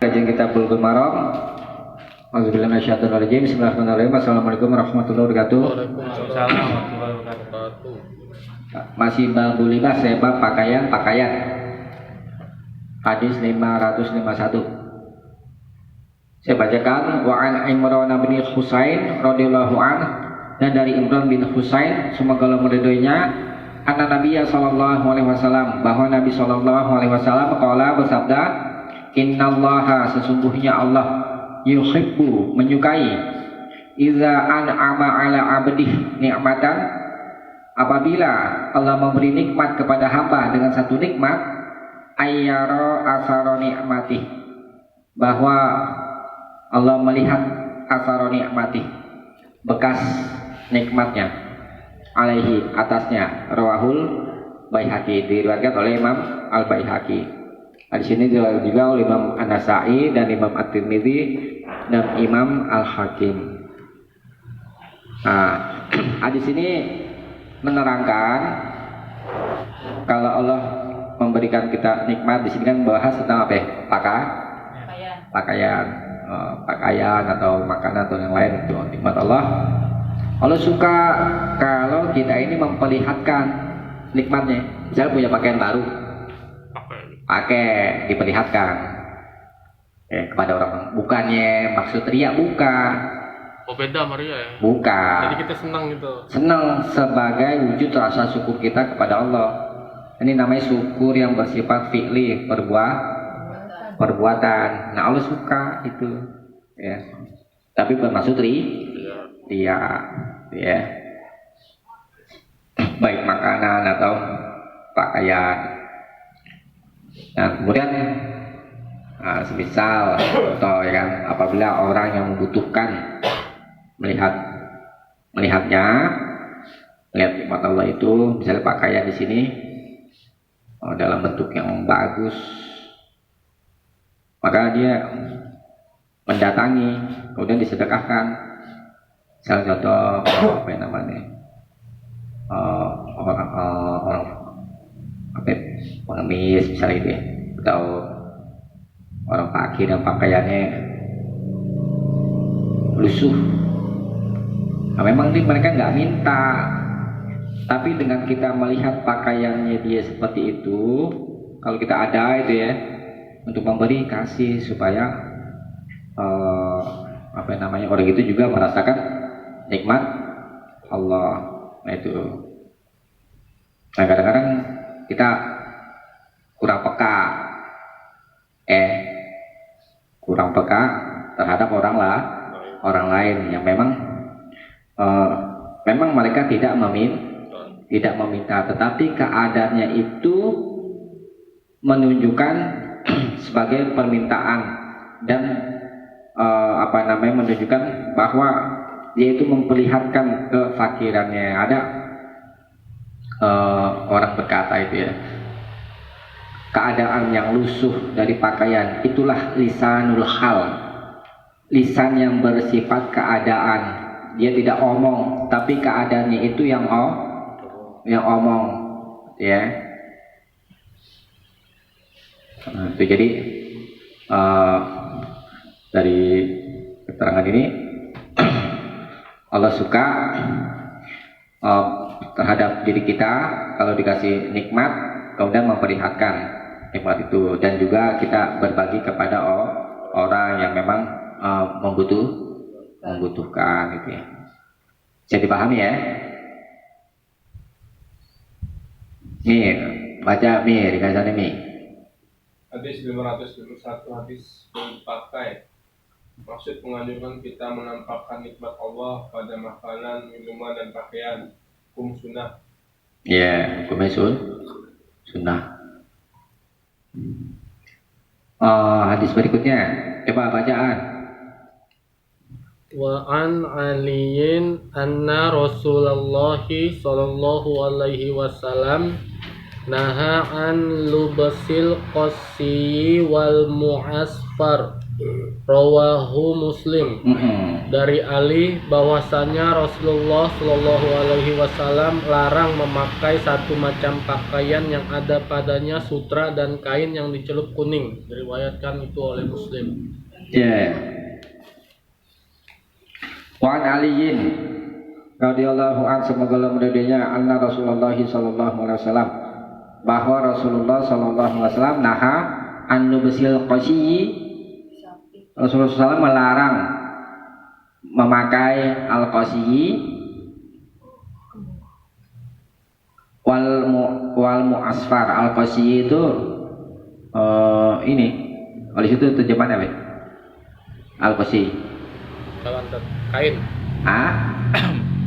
Kajian kitab Bulughul Maram. Auzubillahi minasyaitonir rajim. Bismillahirrahmanirrahim. Assalamualaikum warahmatullahi wabarakatuh. Waalaikumsalam warahmatullahi wabarakatuh. Masih bab libas ya, bab pakaian. Hadis 551. Saya bacakan wa an Imran bin Husain radhiyallahu anhu, dan dari Imran bin Husain semoga Allah meridhoinya, anna Nabiya sallallahu alaihi wasallam, bahwa Nabi sallallahu alaihi wasallam qala, bersabda, innallaha, sesungguhnya Allah, yuhibbu, menyukai, idza an'ama ala abdih ni'matan, apabila Allah memberi nikmat kepada hamba dengan satu nikmat, ayyara asara ni'mati, bahwa Allah melihat asara ni'mati, bekas nikmatnya, alaihi, atasnya, rawahul Baihaqi, diriwayatkan oleh Imam Al-Baihaqi. Di sini juga oleh Imam An-Nasa'i dan Imam At-Tirmidzi dan Imam Al-Hakim. Nah, hadis ini menerangkan kalau Allah memberikan kita nikmat. Di sini kan bahas tentang apa ya? Pakaian atau makanan atau yang lain, itu nikmat Allah. Allah suka kalau kita ini memperlihatkan nikmatnya. Misalnya punya pakaian baru, pakai, diperlihatkan kepada orang, bukannya maksud riya, bukan. Oh, beda Maria ya? Bukan. Jadi kita senang gitu. Senang sebagai wujud rasa syukur kita kepada Allah. Ini namanya syukur yang bersifat fi'li, perbuatan. Nah, Allah suka itu, ya. Tapi bermaksud riya, ya. Baik makanan atau pakaian. Nah, kemudian semisal contoh, ya kan, apabila orang yang membutuhkan melihat nikmat Allah itu, misalnya pakaian di sini dalam bentuk yang bagus, maka dia mendatangi, kemudian disedekahkan. Misalnya contoh apa yang namanya orang pengemis misalnya itu ya, atau orang fakir yang pakaiannya lusuh. Nah, memang mereka nggak minta, tapi dengan kita melihat pakaiannya dia seperti itu, kalau kita ada itu ya, untuk memberi, kasih, supaya orang itu juga merasakan nikmat Allah. Nah itu. Nah, kadang-kadang kita kurang peka terhadap orang lain yang memang mereka tidak meminta, tetapi keadaannya itu menunjukkan sebagai permintaan dan menunjukkan bahwa dia itu memperlihatkan kefakirannya. Ada orang berkata itu ya, keadaan yang lusuh dari pakaian itulah lisanul hal, lisan yang bersifat keadaan. Dia tidak omong, tapi keadaannya itu yang omong, ya. Nah, itu jadi dari keterangan ini Allah suka terhadap diri kita kalau dikasih nikmat, kemudian memperlihatkan nikmat itu, dan juga kita berbagi kepada orang yang memang membutuhkan gitu ya. Bisa dipahami ya? Nih, baca nih, dikasih nih. Hadis 521, hadis pakai. Maksud menganjurkan kita menampakkan nikmat Allah pada makanan, minuman, dan pakaian. Hukum sunnah. Ya, hukumnya sunnah. Hadis berikutnya, coba bacaan. Wa an aliyin anna Rasulullah sallallahu alaihi wasallam naha an lubasil qassi wal mu'asfar Rawahu Muslim. Mm-mm. Dari Ali bahwasannya Rasulullah Shallallahu Alaihi Wasallam larang memakai satu macam pakaian yang ada padanya sutra dan kain yang dicelup kuning. Diriwayatkan itu oleh Muslim. Ya. Wa an Aliyin radhiyallahu an semoga Allah meridainya anna Rasulullah sallallahu alaihi wasallam bahwa Rasulullah sallallahu alaihi wasallam naha an lubsil qasyi. Rasulullah SAW melarang memakai al-qasyi wal mu'asfar. Al-qasyi itu ini oleh situ terjemahannya apa? Al-qasyi. Kain.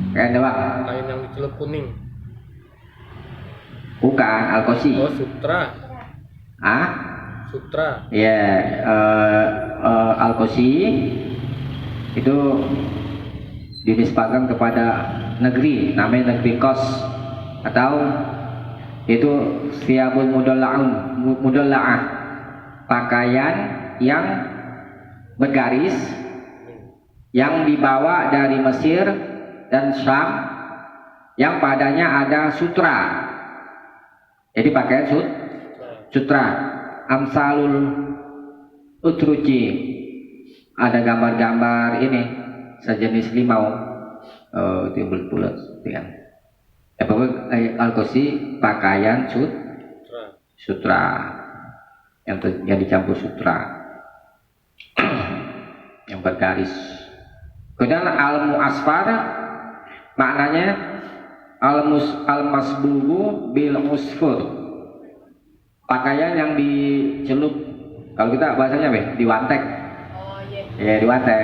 Kain apa? Kain yang dicelup kuning. Bukan al-qasyi. Oh, sutra. Sutra. Ya, al-qasyi itu dinisbahkan kepada negeri, namanya negeri Kos, atau itu siyabul mudalla'ah, pakaian yang bergaris yang dibawa dari Mesir dan Syam yang padanya ada sutra. Jadi pakaian sutra. Amsalul utruji, ada gambar-gambar ini sejenis limau, itu bulat-bulat kan. Pokoknya al-qasyi pakaian sutra yang dicampur sutra yang bergaris. Kemudian al-mu'asfar maknanya al-masbuhu bil usfur, pakaian yang dicelup, kalau kita bahasanya diwantek. Ya, diwantek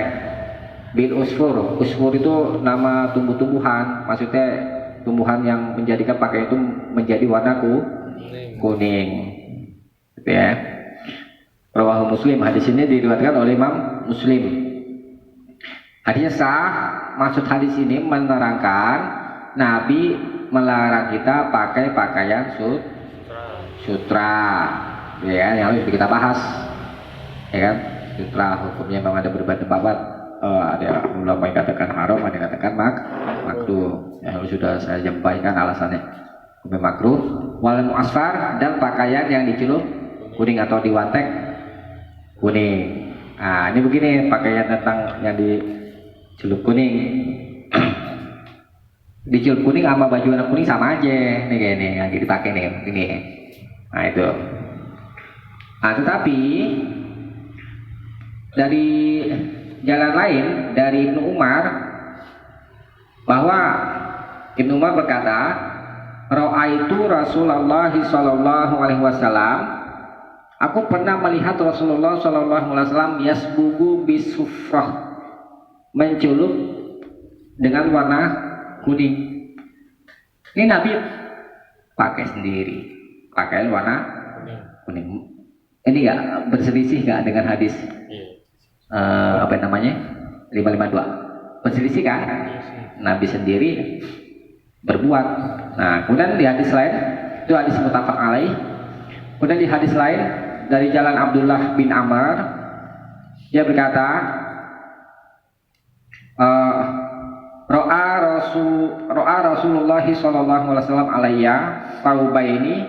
bil usfur. Usfur itu nama tumbuh-tumbuhan, maksudnya tumbuhan yang menjadikan pakaian itu menjadi warna kuning. Gitu ya. Rawahu Muslim. Hadis ini diriwayatkan oleh Imam Muslim. Hadisnya sah. Maksud hadis ini menerangkan Nabi melarang kita pakai pakaian sutra, ya kan, yang harus kita bahas, ya kan. Sutra hukumnya memang ada beberapa pendapat, ada ulama yang katakan haram, ada yang katakan makruh. Ya, sudah saya sampaikan alasannya. Hukumnya makruh. Wal mu'asfar, dan pakaian yang dicelup kuning atau diwantek kuning. Nah, ini begini pakaian tentang yang dicelup kuning. Dicelup kuning sama baju warna kuning sama aja, nih kayak ini yang dipakai nih, ini. Nah itu. Nah, tetapi dari jalan lain dari Ibnu Umar, bahwa Ibnu Umar berkata, "Ra'aitu Rasulullah sallallahu alaihi wasallam, aku pernah melihat Rasulullah sallallahu alaihi wasallam yasbugu bisufrah, mencelup dengan warna kuning." Ini Nabi pakai sendiri, pakaian warna kuning. Ini nggak berselisih nggak dengan hadis apa namanya 552? Berselisih kan? Nabi sendiri berbuat. Nah, kemudian di hadis lain, itu hadis muttafaq alaih. Kemudian di hadis lain dari jalan Abdullah bin Amr, dia berkata, Ro'a Rasulullah sallallahu alaihi wasallam alayya faubaini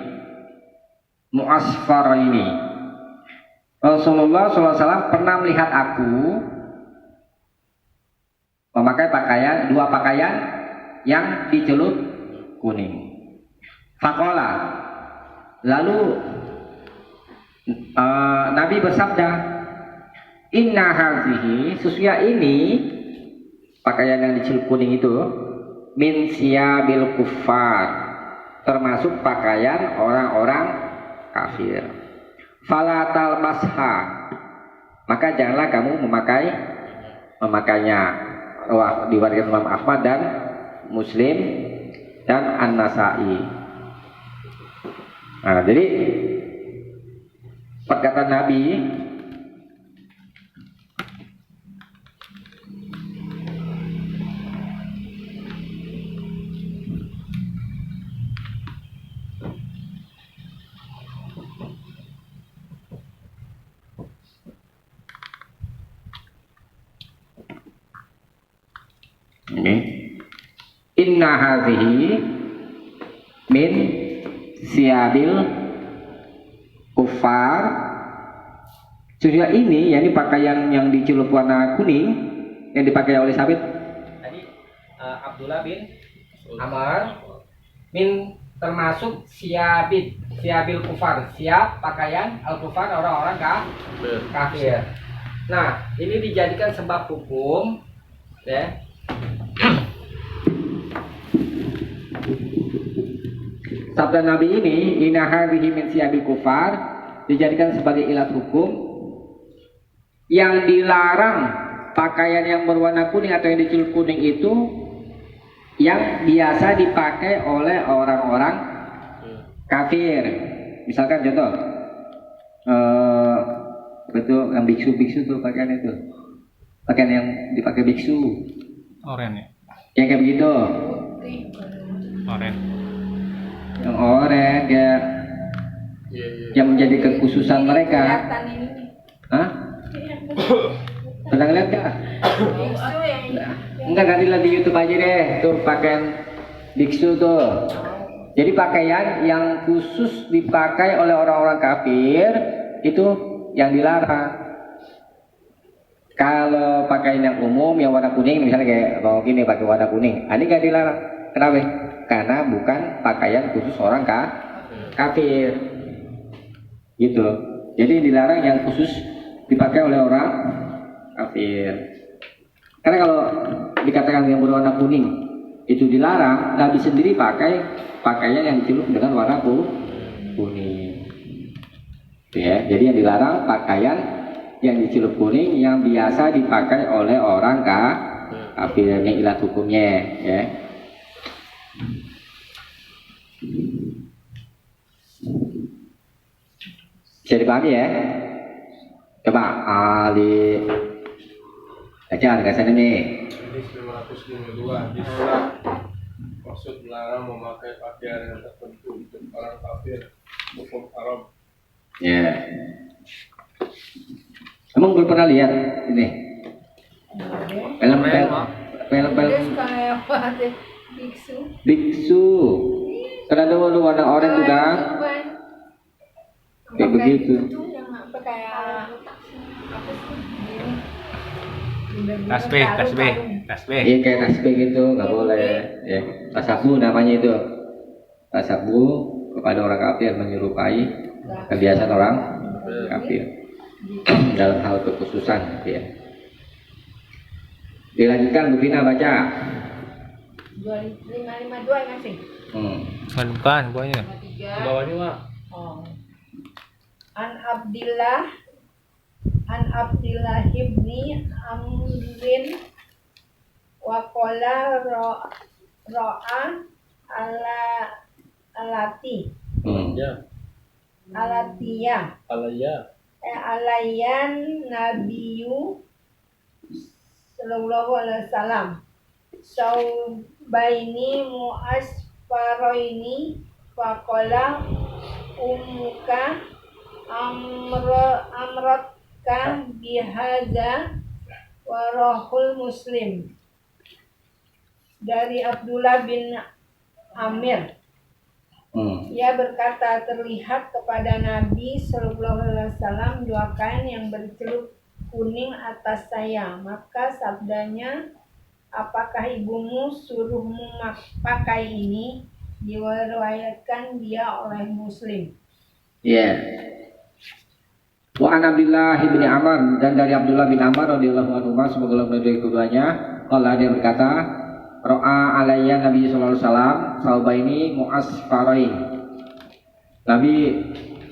mu'asfaraini. Rasulullah sallallahu alaihi wasallam pernah melihat aku memakai dua pakaian yang dicelup kuning. Faqala, lalu Nabi bersabda, "Inna hazihi, sesungguhnya ini pakaian yang dicelup kuning itu min siyabil kuffar, termasuk pakaian orang-orang kafir. Fala talbasha, maka janganlah kamu memakainya." Wah, diriwayatkan Imam Ahmad dan Muslim dan An-Nasa'i. Nah, jadi perkataan Nabi Ini inna hadhihi min siyabil kufar. Sesungguhnya ini, yakni pakaian yang dicelup warna kuning yang dipakai oleh Sabit tadi, Abdullah bin Amr min, termasuk siabil kufar, siap pakaian al kufar, orang-orang kafir. Nah, ini dijadikan sebab hukum ya. Sabda Nabi ini inna hadhihi min siyabil kufar dijadikan sebagai ilat hukum yang dilarang pakaian yang berwarna kuning atau yang dicelup kuning itu yang biasa dipakai oleh orang-orang kafir. Misalkan contoh betul yang biksu tuh pakaian itu, pakaian yang dipakai biksu Oren ya? yang kayak begitu, Oren. yang oren ya, yang menjadi kekhususan mereka. Hah? Pernah ngeliat gak? Enggak, nanti lihat di YouTube aja deh tuh pakaian biksu tuh. Jadi pakaian yang khusus dipakai oleh orang-orang kafir itu yang dilarang. Kalau pakaian yang umum yang warna kuning, misalnya kayak bawang gini pakai warna kuning, ini gak dilarang. Kenapa? Karena bukan pakaian khusus orang kafir. Gitu. Jadi dilarang yang khusus dipakai oleh orang kafir. Karena kalau dikatakan yang berwarna kuning itu dilarang, Nabi sendiri pakai pakaian yang dicelup dengan warna kuning. Ya, jadi yang dilarang pakaian yang dicelup kuning yang biasa dipakai oleh orang kafir, yang ilat hukumnya, ya. Bisa dipahami ya? Coba Ali baca kesan ini. Hadis 552 dilarang, maksud melarang memakai pakaian yang tertentu untuk orang kafir, hukum haram. Ya. Emang belum pernah lihat ini film biksu. Karena dulu warna oranye juga kayak begitu. Tasbih. Iya kayak tasbih gitu, nggak boleh. Ya, tasabuh namanya itu. Tasabuh kepada orang kafir menyerupai kebiasaan orang kafir dalam hal kekhususan, ya. Dilanjutkan Bu Vina baca. 552 ngasih. Bukan, buahnya. Bawahnya Wak. Oh. An Abdillah ibni Amrin wa qala ra'a alati Ya. alatiyah Alaya. alayan nabiyyu sallallahu alaihi wasallam saubaini muasfaraini faqala ummuka amratka bihaza warahul muslim. Dari Abdullah bin Amir, ia berkata, terlihat kepada Nabi Sallallahu Alaihi Wasallam dua kain yang bercelup kuning atas saya. Maka sabdanya, apakah ibumu suruhmu pakai ini? Diriwayatkan dia oleh Muslim. Ya. Wa an Abdullah bin Amr, dan dari Abdullah bin Amr radhiyallahu anhu, semoga Allah meridhai keduanya, qala, dia berkata, ra'a alayya Nabi sallallahu alaihi wasallam saubaini mu'asfarain. Nabi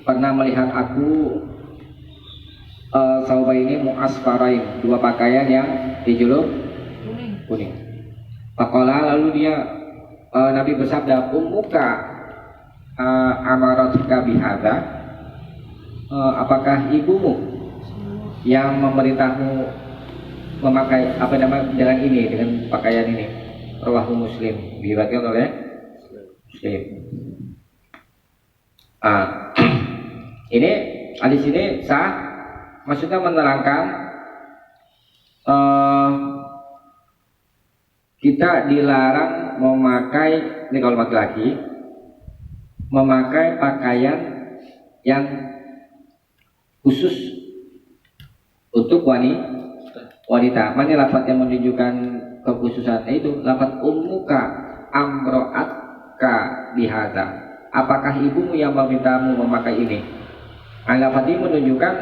pernah melihat aku saubaini mu'asfarain, dua pakaian yang dicelup kuning. Faqala, lalu dia Nabi bersabda, ummuka amaratka bihadza, apakah ibumu yang memerintahmu memakai dengan ini, dengan pakaian ini? Rawahu Muslim, diriwayatkan oleh Muslim. Ini hadis ini sah, maksudnya menerangkan kita kita dilarang memakai, ini kalau laki-laki, memakai pakaian yang khusus untuk wanita. Mana lafaz yang menunjukkan kekhususannya itu? Lafaz ummuka amro'atka bihadza. Apakah ibumu yang memintamu memakai ini? Lafaz ini menunjukkan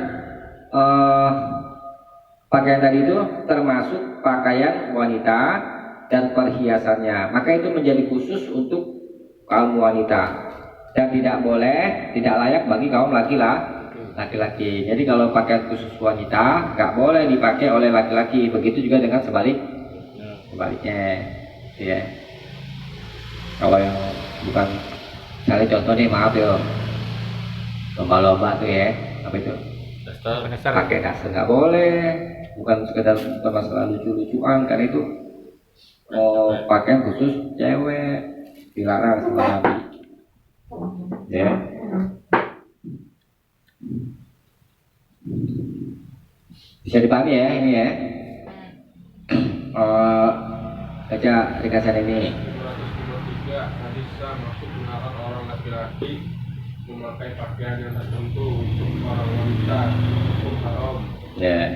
pakaian tadi itu termasuk pakaian wanita dan perhiasannya. Maka itu menjadi khusus untuk kaum wanita dan tidak boleh, tidak layak bagi kaum laki-laki. Jadi kalau pakaian khusus wanita nggak boleh dipakai oleh laki-laki. Begitu juga dengan sebaliknya, ya. Kalau yang bukan, misalnya contoh nih, maaf ya, lomba-lomba tuh ya, apa itu? Dasar. Pakai dasar nggak boleh, bukan sekedar masalah lucu-lucuan, karena itu pakaian khusus cewek dilarang sama Nabi. Ya. Bisa dipahami ya ini ya. Baca ringkasan ini. 253 hadis maksud melarang orang laki-laki memakai pakaian yang tertentu untuk orang wanita, hukum haram. Ya.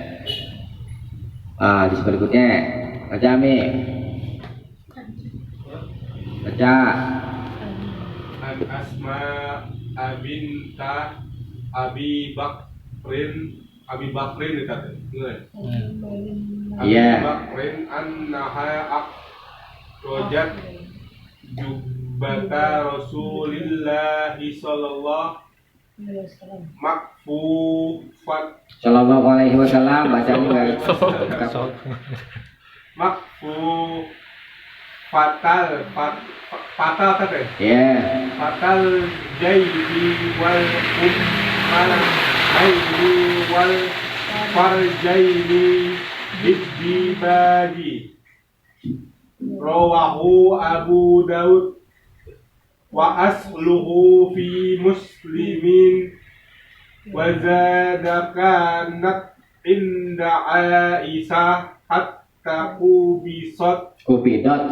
Di berikutnya baca Mi. Baca. An Asma binta Abi Bakrin dikatakan. Iya. Abi Bakrin annaha akhrajat jubbata Rasulillah sallallahu makfufat Sallallahu alaihi wasallam, baca juga. fatal kata. Ya. Fatal jaibi wal ummaini wal farjaini bidibadi. Rawahu Abu Daud wa asluhu fi Muslimin wa zada kanat inda Aisyah hatta kubidat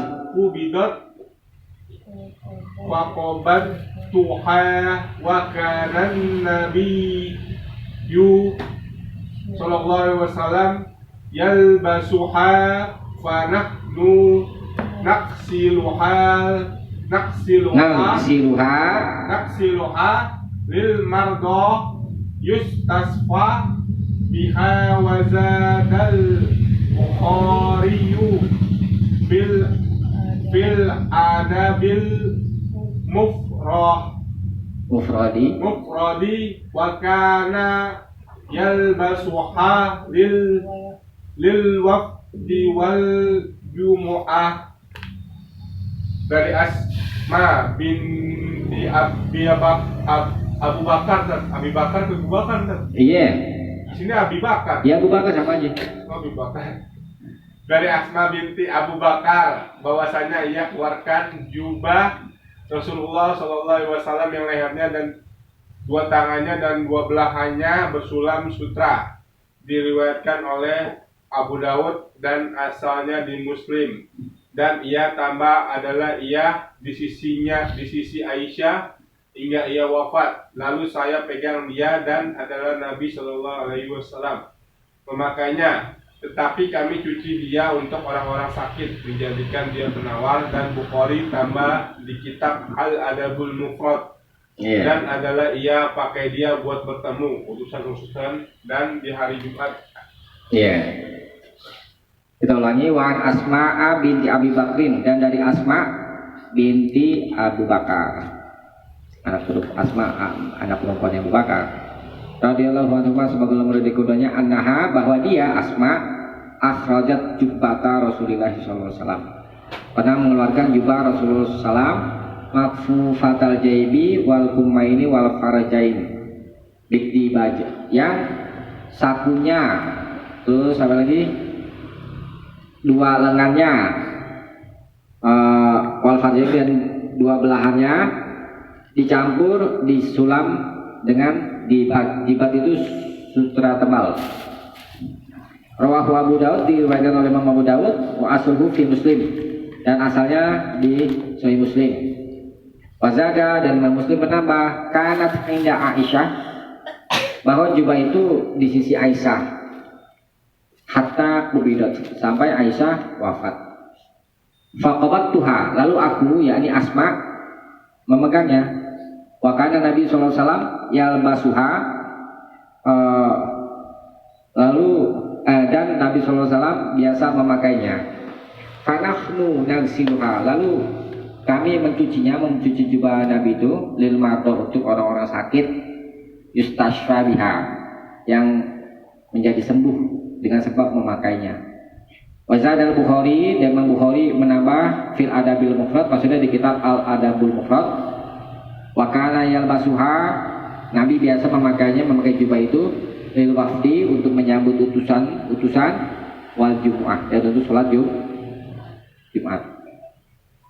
wa qabat tuha wa kana nabiyyu sallallahu alaihi wasallam yalbasuha fa nahnu naksiluha lil mardo yustasfa biha wa zadal Bukhariyu bil adabil mufradi wa kana yalbasuha lil wafdi wal jumu'ah. Dari Asma binti Abu Bakar kan? Iya. Di sini Abi Bakar. Ya Abu Bakar sama aja. Abu Bakar. Dari Asma binti Abu Bakar bahwasanya ia keluarkan jubah Rasulullah Shallallahu Alaihi Wasallam yang lehernya dan dua tangannya dan dua belahannya bersulam sutra. Diriwayatkan oleh Abu Dawud dan asalnya di Muslim. Dan ia tambah adalah ia di sisi Aisyah hingga ia wafat. Lalu saya pegang dia dan adalah Nabi Shallallahu Alaihi Wasallam memakainya. Tetapi kami cuci dia untuk orang-orang sakit, menjadikan dia penawar. Dan Bukhari tambah di kitab Al-Adabul Mufrad. Dan adalah ia pakai dia buat bertemu utusan-utusan dan di hari Jumat. Kita ulangi, wa Asma binti Abi Bakrin, dan dari Asma binti Abu Bakar, anak perempuan Abu Bakar radhiyallahu anhu, sebagai lemari kudanya, annaha, bahwa dia Asma akhrajat jubbata Rasulullah sallallahu alaihi wasallam, pernah mengeluarkan jubah Rasulullah sallallahu alaihi wasallam, makfufatal jaibi wal kummaini wal farajain bikti baja, yang sakunya, terus apa lagi, dua lengannya, wal farajain, dan dua belahannya dicampur disulam dengan dibat itu sutra tebal. Rawahu Abu Daud, diriwayatkan oleh Imam Abu Daud, wa asluhu fi Muslim, dan asalnya di Sahih Muslim. Wazada dan Imam Muslim menambah kanat inda Aisyah, bahwa jubah itu di sisi Aisyah hatta kubidat, sampai Aisyah wafat. Faqabattuha, lalu aku yakni Asma memegangnya. Wa kana Nabi sallallahu alaihi wasallam yalbasuha, dan Nabi sallallahu alaihi wasallam biasa memakainya. Fanahnu nagsiluha, lalu kami mencuci jubah Nabi itu lil mardah, untuk orang-orang sakit, yustashfa biha, yang menjadi sembuh dengan sebab memakainya. Wazad al-Bukhari, dan Imam Bukhari menambah fil adabil mufrad, maksudnya di kitab al-adabul mufrad, wa kana yalbasuha, Nabi biasa memakainya, memakai jubah itu lil wafdi, untuk menyambut utusan wal jumu'ah, ya tentu sholat Jumat.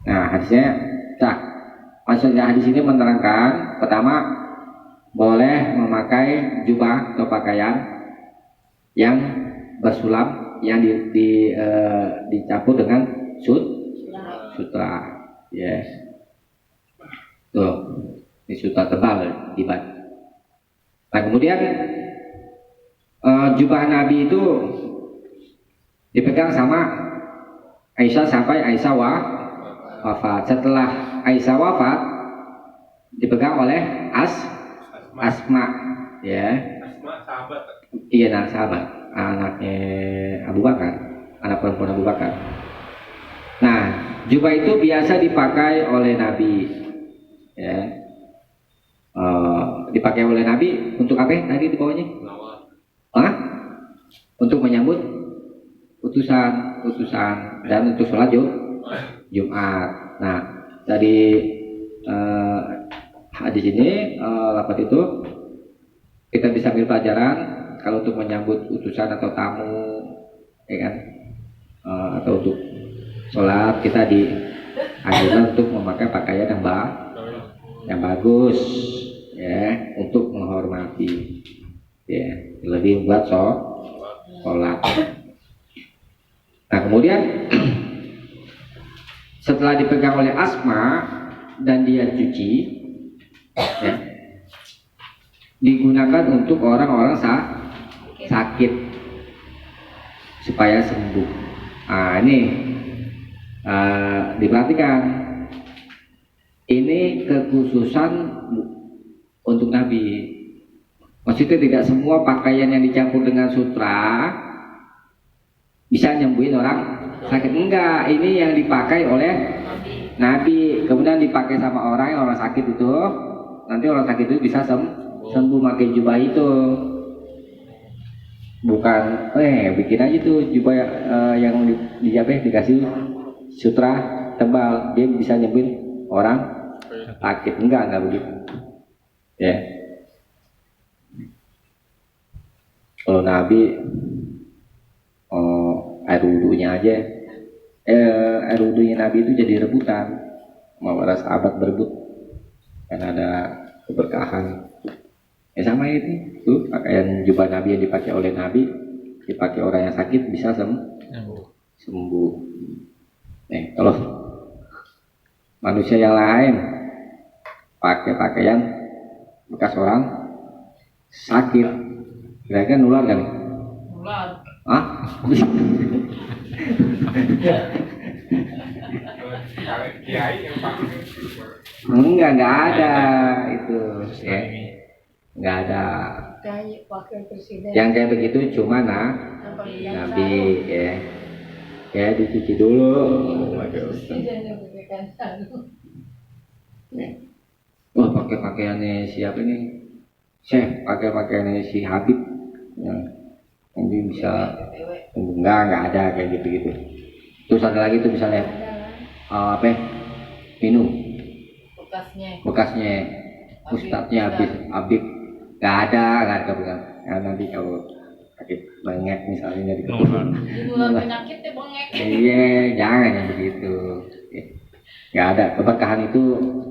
Nah, maksudnya hadis ini menerangkan, pertama, boleh memakai jubah atau pakaian yang bersulam, yang dicampur dengan sutra. Yes. Tuh, ini sutra tebal dibat. Nah, kemudian jubah Nabi itu dipegang sama Aisyah sampai Aisyah wafat. Setelah Aisyah wafat, dipegang oleh Asma, ya. Asma sahabat. Iya, sahabat, anaknya Abu Bakar, anak perempuan Abu Bakar. Nah, jubah itu biasa dipakai oleh Nabi, ya. Dipakai oleh Nabi untuk apa tadi di bawahnya? Untuk menyambut utusan dan untuk sholat Jumat. Nah, dari hadis ini lapat itu kita bisa ambil pelajaran, kalau untuk menyambut utusan atau tamu, ya kan, atau untuk sholat, kita dianjurkan untuk memakai pakaian yang bagus, ya, untuk menghormati, ya, lebih buat sholat. Nah, kemudian setelah dipegang oleh Asma dan dia cuci, ya, digunakan untuk orang-orang sakit supaya sembuh. Nah, ini diperhatikan, ini kekhususan untuk Nabi. Maksudnya tidak semua pakaian yang dicampur dengan sutra bisa nyembuhin orang sakit. Enggak, ini yang dipakai oleh Nabi, kemudian dipakai sama orang sakit itu, nanti orang sakit itu bisa sembuh pakai jubah itu. Bukan bikin aja tuh jubah yang dikasih sutra tebal, dia bisa nyembuhin orang sakit. Enggak begitu, ya. Kalau Nabi air wudhunya aja, air wudhunya Nabi itu jadi rebutan, mau para sahabat berebut karena ada keberkahan. Ya sama itu, tuh pakaian jubah Nabi yang dipakai oleh Nabi, dipakai orang yang sakit bisa sembuh. Kalau manusia yang lain pakai pakaian bekas orang sakit, kira-kira nular kan? Nular. Hah? Enggak ada itu, ya. Enggak ada. Yang kayak begitu cuma Nabi, ya dicuci dulu. Wah, pakai pakaiannya siapa ini? Syekh, pakai pakaiannya si Habib. Ya. Nanti bisa enggak ada kayak gitu. Terus ada lagi tuh misalnya minum bekasnya ustadznya Habib enggak ada bukan. Ya, nanti kalau sakit bengek misalnya di kepala penyakit bengek. Iya, jangan yang begitu. Enggak ada. Keberkahan itu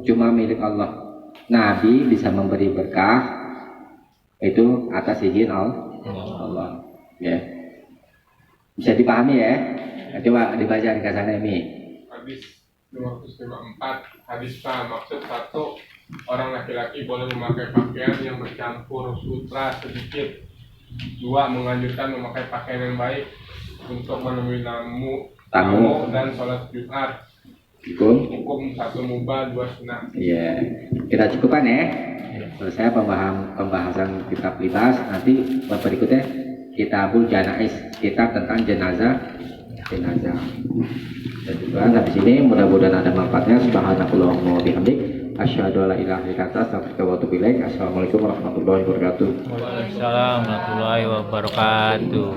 cuma milik Allah. Nabi bisa memberi berkah itu atas izin Allah. Ya, bisa dipahami ya. Coba dibaca di kasana ini. hadis 554. Hadis A, maksud 1, orang laki-laki boleh memakai pakaian yang bercampur sutra sedikit. 2, menganjurkan memakai pakaian yang baik untuk menemui tamu dan sholat Jumat. Hukum 1 mubah, 2 sunnah. Iya, kita cukupkan ya. Selesai pembahasan kitab libas. Nanti berikutnya kitabul janaiz, kitab tentang jenazah. Dan juga habis ini mudah-mudahan ada manfaatnya. Subhanakallahumma wa bihamdik, asyhadu an la ilaha illa anta, astaghfiruka wa atubu ilaik. Assalamualaikum warahmatullahi wabarakatuh. Waalaikumsalam warahmatullahi wabarakatuh.